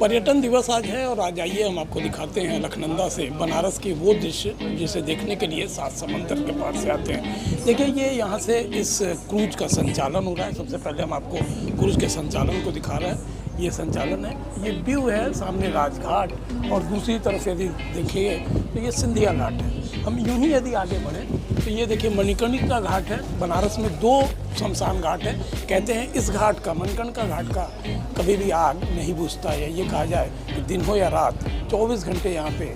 पर्यटन दिवस आज है और आज आइए हम आपको दिखाते हैं अलकनंदा से बनारस के वो दृश्य जिसे देखने के लिए सात समंदर के पार से आते हैं। देखिए ये यहाँ से इस क्रूज का संचालन हो रहा है। सबसे पहले हम आपको क्रूज के संचालन को दिखा रहे हैं। ये संचालन है, ये व्यू है सामने राजघाट और दूसरी तरफ यदि देखिए तो ये सिंधिया घाट है। हम यूं ही यदि आगे बढ़ें तो ये देखिए मणिकर्णिका घाट है। बनारस में दो शमशान घाट है। कहते हैं इस घाट का, मणिकर्णिका घाट का कभी भी आग नहीं बुझता है। ये कहा जाए कि दिन हो या रात 24 घंटे यहाँ पे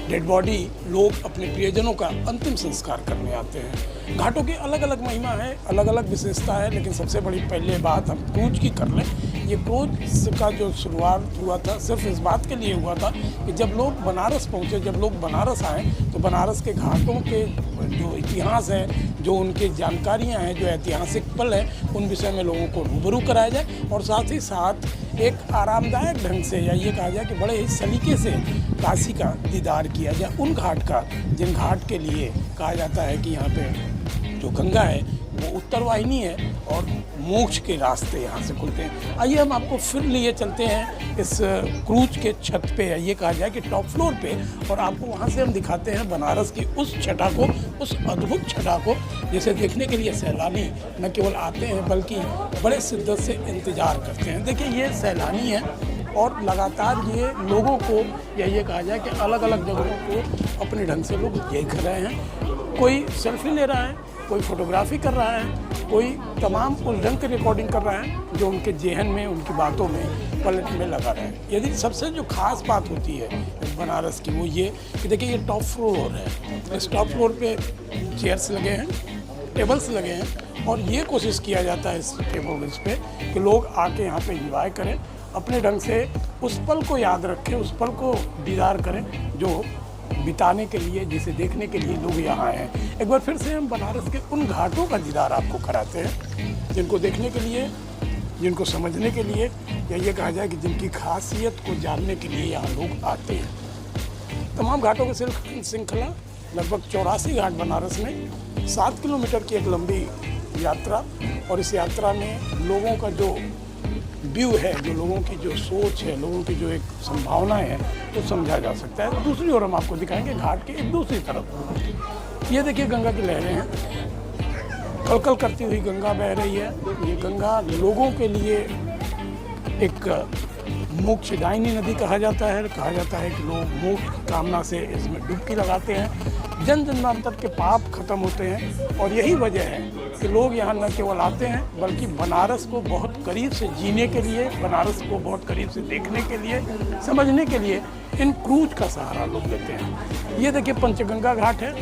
डेड बॉडी लोग अपने प्रियजनों का अंतिम संस्कार करने आते हैं। घाटों की अलग अलग महिमा है, अलग अलग विशेषता है, लेकिन सबसे बड़ी पहले बात हम क्रूज की कर लें। ये क्रूज का जो शुरुआत हुआ था सिर्फ इस बात के लिए हुआ था कि जब लोग बनारस पहुँचे, जब लोग बनारस आए तो बनारस के घाटों के जो इतिहास है, जो उनकी जानकारियाँ हैं, जो ऐतिहासिक पल है, उन विषय में लोगों को रूबरू कराया जाए और साथ ही साथ एक आरामदायक ढंग से या ये कहा जाए कि बड़े ही सलीके से काशी का दीदार किया जाए। उन घाट का जिन घाट के लिए कहा जाता है कि यहाँ पे जो गंगा है वो उत्तर वाहिनी है और मोक्ष के रास्ते यहाँ से खुलते हैं। आइए हम आपको फिर लिए चलते हैं इस क्रूज के छत पे, ये कहा जाए कि टॉप फ्लोर पे, और आपको वहाँ से हम दिखाते हैं बनारस की उस छटा को, उस अद्भुत छटा को जिसे देखने के लिए सैलानी न केवल आते हैं बल्कि बड़े शिद्दत से इंतज़ार करते हैं। देखिए ये सैलानी है और लगातार ये लोगों को या ये कहा जाए कि अलग अलग जगहों को अपने ढंग से लोग देख रहे हैं। कोई सेल्फी ले रहा है, कोई फोटोग्राफी कर रहा है, कोई तमाम उस ढंग की रिकॉर्डिंग कर रहा है जो उनके जेहन में, उनकी बातों में पलट में लगा रहा है। यदि सबसे जो खास बात होती है बनारस की वो ये कि देखिए ये टॉप फ्लोर है। इस टॉप फ्लोर पे चेयर्स लगे हैं, टेबल्स लगे हैं और ये कोशिश किया जाता है इस टेबल्स पे कि लोग आके यहाँ पे एंजॉय करें, अपने ढंग से उस पल को याद रखें, उस पल को दीदार करें जो बिताने के लिए, जिसे देखने के लिए लोग यहाँ आए हैं। एक बार फिर से हम बनारस के उन घाटों का दीदार आपको कराते हैं जिनको देखने के लिए, जिनको समझने के लिए या ये कहा जाए कि जिनकी खासियत को जानने के लिए यहाँ लोग आते हैं। तमाम घाटों की श्रृंखला लगभग 84 घाट बनारस में, 7 किलोमीटर की एक लंबी यात्रा, और इस यात्रा में लोगों का जो व्यू है, जो लोगों की जो सोच है, लोगों की जो एक संभावनाएं हैं वो समझा जा सकता है। दूसरी ओर हम आपको दिखाएंगे घाट के एक दूसरी तरफ। ये देखिए गंगा की लहरें हैं, कलकल करती हुई गंगा बह रही है। ये गंगा लोगों के लिए एक मोक्षदायिनी नदी कहा जाता है। कहा जाता है कि लोग मोक्ष की कामना से इसमें डुबकी लगाते हैं, जन जन्मांतर के पाप खत्म होते हैं। और यही वजह है कि लोग यहाँ न केवल आते हैं बल्कि बनारस को बहुत करीब से जीने के लिए, बनारस को बहुत करीब से देखने के लिए, समझने के लिए इन क्रूज का सहारा लोग लेते हैं। ये देखिए पंचगंगा घाट है।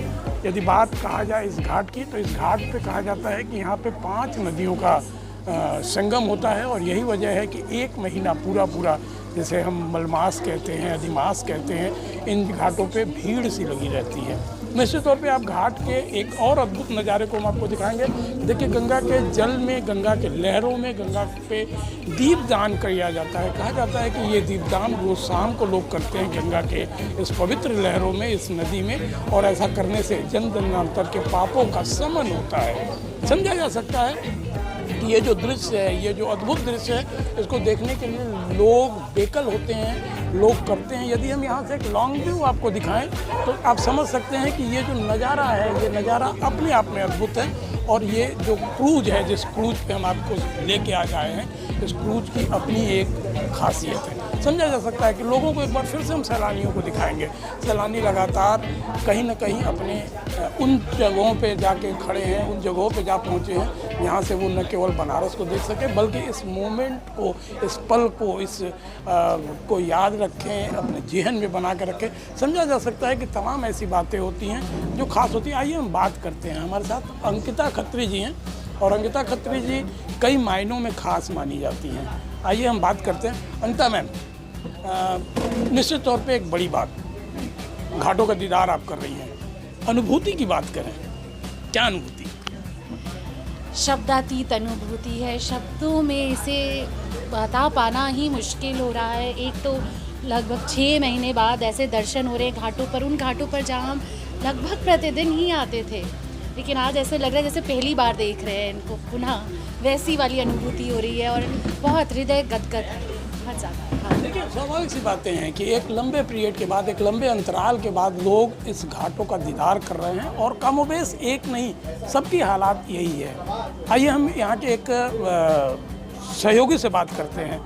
यदि बात कहा जाए इस घाट की तो इस घाट पे कहा जाता है कि यहाँ पे 5 नदियों का संगम होता है और यही वजह है कि एक महीना पूरा जैसे हम मलमास कहते हैं, अधिमास कहते हैं, इन घाटों पे भीड़ सी लगी रहती है। निश्चित तौर पे आप घाट के एक और अद्भुत नज़ारे को हम आपको दिखाएंगे। देखिए गंगा के जल में, गंगा के लहरों में, गंगा पे दीपदान किया जाता है। कहा जाता है कि ये दीपदान रोज शाम को लोग करते हैं गंगा के इस पवित्र लहरों में, इस नदी में, और ऐसा करने से जन जन्मांतर के पापों का शमन होता है। समझा जा सकता है कि ये जो दृश्य है, ये जो अद्भुत दृश्य है, इसको देखने के लिए लोग बेकल होते हैं, लोग करते हैं। यदि हम यहाँ से एक लॉन्ग व्यू आपको दिखाएं तो आप समझ सकते हैं कि ये जो नज़ारा है, ये नज़ारा अपने आप में अद्भुत है। और ये जो क्रूज है, जिस क्रूज पे हम आपको लेके आ गए हैं, इस क्रूज की अपनी एक खासियत है। समझा जा सकता है कि लोगों को एक बार फिर से हम सैलानियों को दिखाएंगे। सैलानी लगातार कहीं ना कहीं अपने उन जगहों पे जाके खड़े हैं, उन जगहों पे जा पहुँचे हैं जहाँ से वो न केवल बनारस को देख सके बल्कि इस मोमेंट को, इस पल को, इस को याद रखें, अपने जेहन में बना के रखें। समझा जा सकता है कि तमाम ऐसी बातें होती हैं जो खास होती हैं। आइए हम बात करते हैं। हमारे साथ अंकिता खत्री जी हैं और अंकिता खत्री जी कई मायनों में खास मानी जाती हैं। आइए हम बात करते हैं। अंकिता मैम, निश्चित तौर पे एक बड़ी बात, घाटों का दीदार आप कर रही हैं, अनुभूति की बात करें, क्या अनुभूति? शब्दातीत अनुभूति है, शब्दों में इसे बता पाना ही मुश्किल हो रहा है। एक तो लगभग 6 महीने बाद ऐसे दर्शन हो रहे हैं घाटों पर, उन घाटों पर जहाँ हम लगभग प्रतिदिन ही आते थे, लेकिन आज ऐसे लग रहा है जैसे पहली बार देख रहे हैं इनको पुनः, वैसी वाली अनुभूति हो रही है और बहुत हृदय गदगद है। बहुत ज़्यादा। हाँ। देखिए स्वाभाविक सी बातें हैं कि एक लंबे पीरियड के बाद, एक लंबे अंतराल के बाद लोग इस घाटों का दीदार कर रहे हैं और कमोबेश एक नहीं, सबकी हालात यही है। आइए हम यहाँ के एक सहयोगी से बात करते हैं।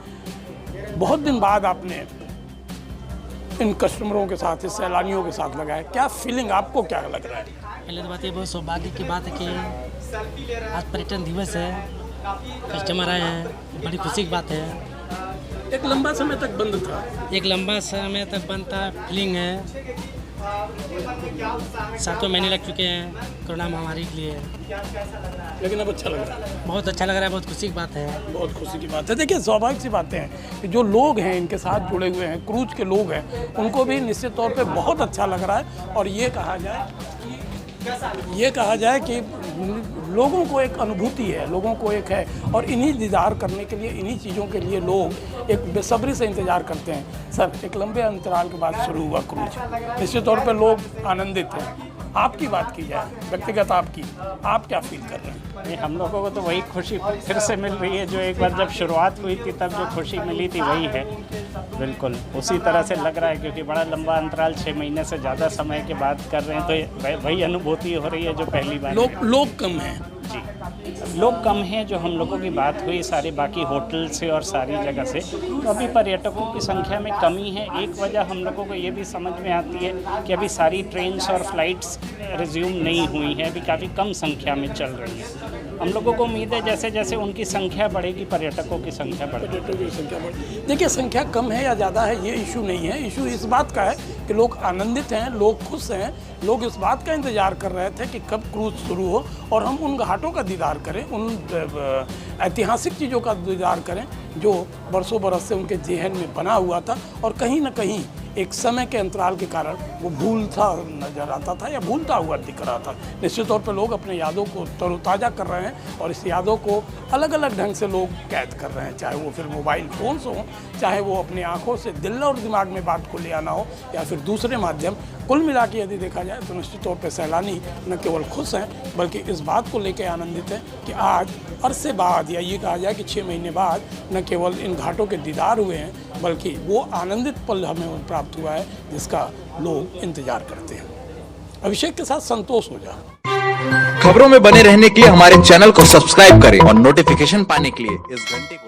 बहुत दिन बाद आपने इन कस्टमरों के साथ, इस सैलानियों के साथ लगाया, क्या फीलिंग, आपको क्या लग रहा है? पहले तो बात ये बहुत सौभाग्य की बात है कि आज पर्यटन दिवस है, कस्टमर आए हैं, बड़ी खुशी की बात है। एक लंबा समय तक बंद था। एक लंबा समय तक बंद था, फीलिंग है 7 महीने लग चुके हैं कोरोना महामारी के लिए, लेकिन अब अच्छा लग रहा है। बहुत अच्छा लग रहा है, बहुत खुशी की बात है। बहुत खुशी की बात है। देखिए स्वाभाविक सी बातें हैं कि जो लोग हैं इनके साथ जुड़े हुए हैं, क्रूज के लोग हैं, उनको भी निश्चित तौर पे बहुत अच्छा लग रहा है। और ये कहा जाए कि लोगों को एक अनुभूति है, लोगों को एक है, और इन्हीं दीदार करने के लिए, इन्हीं चीज़ों के लिए लोग एक बेसब्री से इंतज़ार करते हैं। सर, एक लंबे अंतराल के बाद शुरू हुआ क्रूज, निश्चित तौर पे लोग आनंदित हैं। आपकी बात की जाए, व्यक्तिगत आपकी, आप क्या फील कर रहे हैं? नहीं, हम लोगों को तो वही खुशी फिर से मिल रही है जो एक बार जब शुरुआत हुई थी तब जो खुशी मिली थी वही है। बिल्कुल उसी तरह से लग रहा है, क्योंकि बड़ा लंबा अंतराल 6 महीने से ज़्यादा समय के बाद कर रहे हैं, तो वही अनुभूति हो रही है जो पहली बार। लोग कम हैं जी, लोग कम हैं। जो हम लोगों की बात हुई सारे बाकी होटल से और सारी जगह से, तो अभी पर्यटकों की संख्या में कमी है। एक वजह हम लोगों को ये भी समझ में आती है कि अभी सारी ट्रेन्स और फ्लाइट्स रिज्यूम नहीं हुई हैं, अभी काफ़ी कम संख्या में चल रही है। हम लोगों को उम्मीद है जैसे जैसे उनकी संख्या बढ़ेगी पर्यटकों की संख्या बढ़ेगी। देखिए संख्या कम है या ज़्यादा है ये इशू नहीं है, इशू इस बात का है कि लोग आनंदित हैं, लोग खुश हैं, लोग इस बात का इंतज़ार कर रहे थे कि कब क्रूज शुरू हो और हम उन घाटों का दीदार करें, उन ऐतिहासिक चीज़ों का दीदार करें जो बरसों बरस से उनके जेहन में बना हुआ था और कहीं ना कहीं एक समय के अंतराल के कारण वो भूलता नजर आता था या भूलता हुआ दिख रहा था। निश्चित तौर पर लोग अपने यादों को तरोताज़ा कर रहे हैं और इस यादों को अलग अलग ढंग से लोग कैद कर रहे हैं, चाहे वो फिर मोबाइल फ़ोन से हो, चाहे वो अपनी आंखों से दिल और दिमाग में बात को ले आना हो या फिर दूसरे माध्यम। कुल मिला के यदि देखा जाए तो निश्चित तौर पर सैलानी न केवल खुश हैं बल्कि इस बात को लेकर आनंदित हैं कि आज अरसे बाद, या ये कहा जाए कि 6 महीने बाद, न केवल इन घाटों के दीदार हुए हैं बल्कि वो आनंदित पल हमें प्राप्त हुआ है जिसका लोग इंतजार करते हैं। अभिषेक के साथ संतोष हो जा। खबरों में बने रहने के लिए हमारे चैनल को सब्सक्राइब करें और नोटिफिकेशन पाने के लिए इस घंटे को